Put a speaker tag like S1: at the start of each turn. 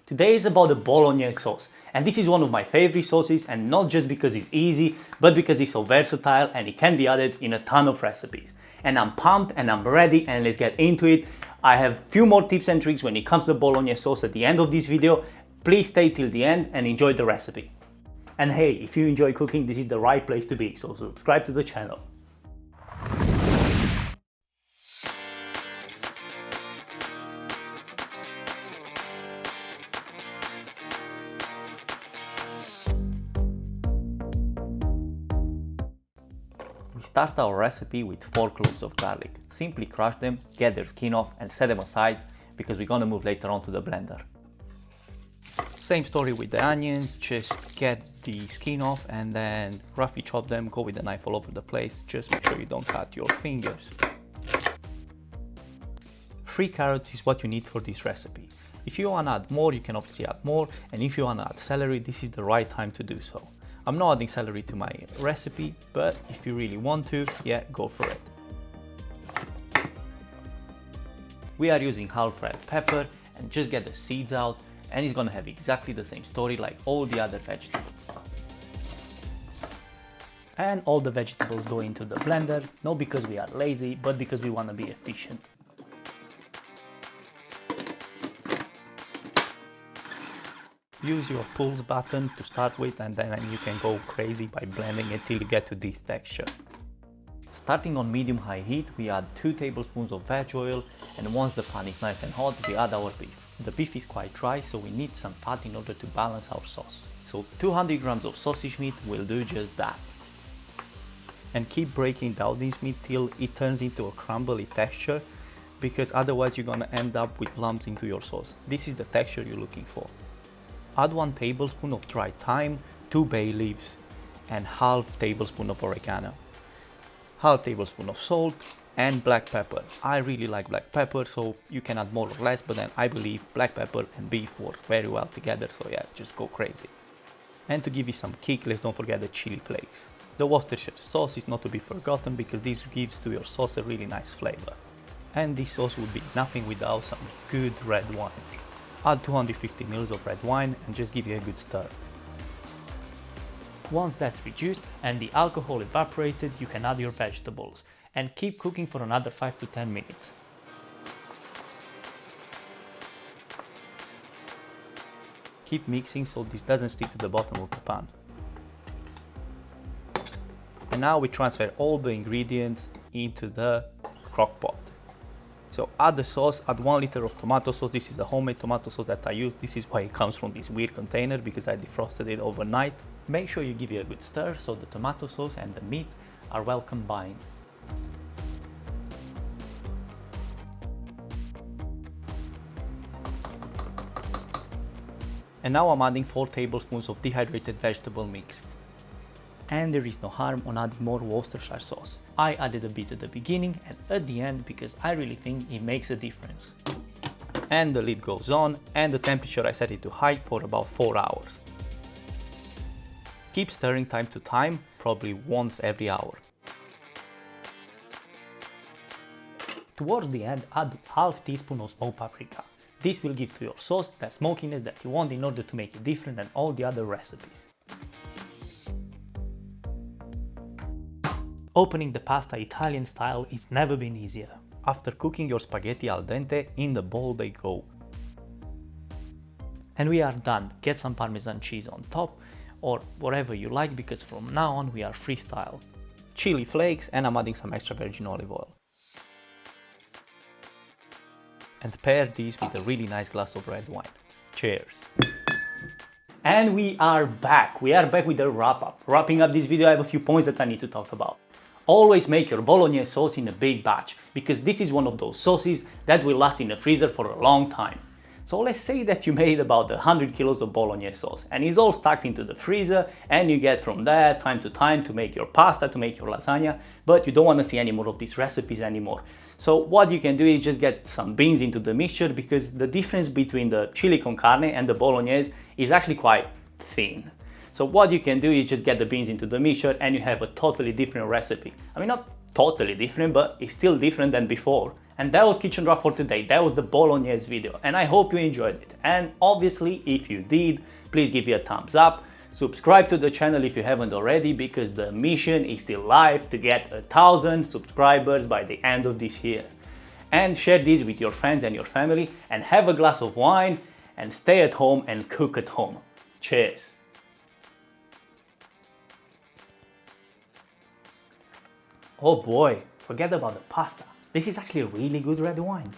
S1: Today is about the Bolognese sauce, and this is one of my favorite sauces, and not just because it's easy, but because it's so versatile and it can be added in a ton of recipes. And I'm pumped and I'm ready, and let's get into it. I have a few more tips and tricks when it comes to the Bolognese sauce at the end of this video. Please stay till the end and enjoy the recipe. And hey, if you enjoy cooking, this is the right place to be, so subscribe to the channel. We start our recipe with 4 cloves of garlic. Simply crush them, get their skin off and set them aside because we're gonna move later on to the blender. Same story with the onions, just get the skin off and then roughly chop them, go with the knife all over the place, just make sure you don't cut your fingers. 3 carrots is what you need for this recipe. If you wanna add more, you can obviously add more, and if you wanna add celery, this is the right time to do so. I'm not adding celery to my recipe, but if you really want to, yeah, go for it. We are using half red pepper, and just get the seeds out, and it's gonna have exactly the same story like all the other vegetables. And all the vegetables go into the blender, not because we are lazy, but because we wanna be efficient. Use your pulse button to start with, and then you can go crazy by blending it till you get to this texture. Starting on medium-high heat, we add 2 tablespoons of veg oil, and once the pan is nice and hot, we add our beef. The beef is quite dry, so we need some fat in order to balance our sauce. So 200 grams of sausage meat will do just that. And keep breaking down this meat till it turns into a crumbly texture, because otherwise you're gonna end up with lumps into your sauce. This is the texture you're looking for. Add 1 tablespoon of dried thyme, 2 bay leaves, and half tablespoon of oregano. Half tablespoon of salt and black pepper. I really like black pepper, so you can add more or less, but then I believe black pepper and beef work very well together, so yeah, just go crazy. And to give you some kick, let's don't forget the chili flakes. The Worcestershire sauce is not to be forgotten because this gives to your sauce a really nice flavor. And this sauce would be nothing without some good red wine. Add 250 ml of red wine and just give it a good stir. Once that's reduced and the alcohol evaporated, you can add your vegetables and keep cooking for another 5 to 10 minutes. Keep mixing so this doesn't stick to the bottom of the pan. And now we transfer all the ingredients into the crock pot. So add the sauce, add 1 liter of tomato sauce. This is the homemade tomato sauce that I use. This is why it comes from this weird container, because I defrosted it overnight. Make sure you give it a good stir so the tomato sauce and the meat are well combined. And now I'm adding 4 tablespoons of dehydrated vegetable mix. And there is no harm on adding more Worcestershire sauce. I added a bit at the beginning and at the end because I really think it makes a difference. And the lid goes on, and the temperature I set it to high for about 4 hours. Keep stirring time to time, probably once every hour. Towards the end, add half teaspoon of smoked paprika. This will give to your sauce the smokiness that you want in order to make it different than all the other recipes. Opening the pasta Italian style is never been easier. After cooking your spaghetti al dente, in the bowl they go. And we are done. Get some Parmesan cheese on top or whatever you like, because from now on we are freestyle. Chili flakes, and I'm adding some extra virgin olive oil. And pair these with a really nice glass of red wine. Cheers! And we are back. We are back with the wrap-up. Wrapping up this video, I have a few points that I need to talk about. Always make your Bolognese sauce in a big batch, because this is one of those sauces that will last in the freezer for a long time. So let's say that you made about 100 kilos of Bolognese sauce and it's all stacked into the freezer, and you get from there time to time to make your pasta, to make your lasagna, but you don't want to see any more of these recipes anymore. So what you can do is just get some beans into the mixture, because the difference between the chili con carne and the Bolognese is actually quite thin. So what you can do is just get the beans into the mixture and you have a totally different recipe. I mean, not totally different, but it's still different than before. And that was Kitchen Draft for today. That was the Bolognese video, and I hope you enjoyed it. And obviously, if you did, please give it a thumbs up. Subscribe to the channel if you haven't already, because the mission is still live to get 1,000 subscribers by the end of this year. And share this with your friends and your family, and have a glass of wine, and stay at home and cook at home. Cheers! Oh boy, forget about the pasta. This is actually really good red wine.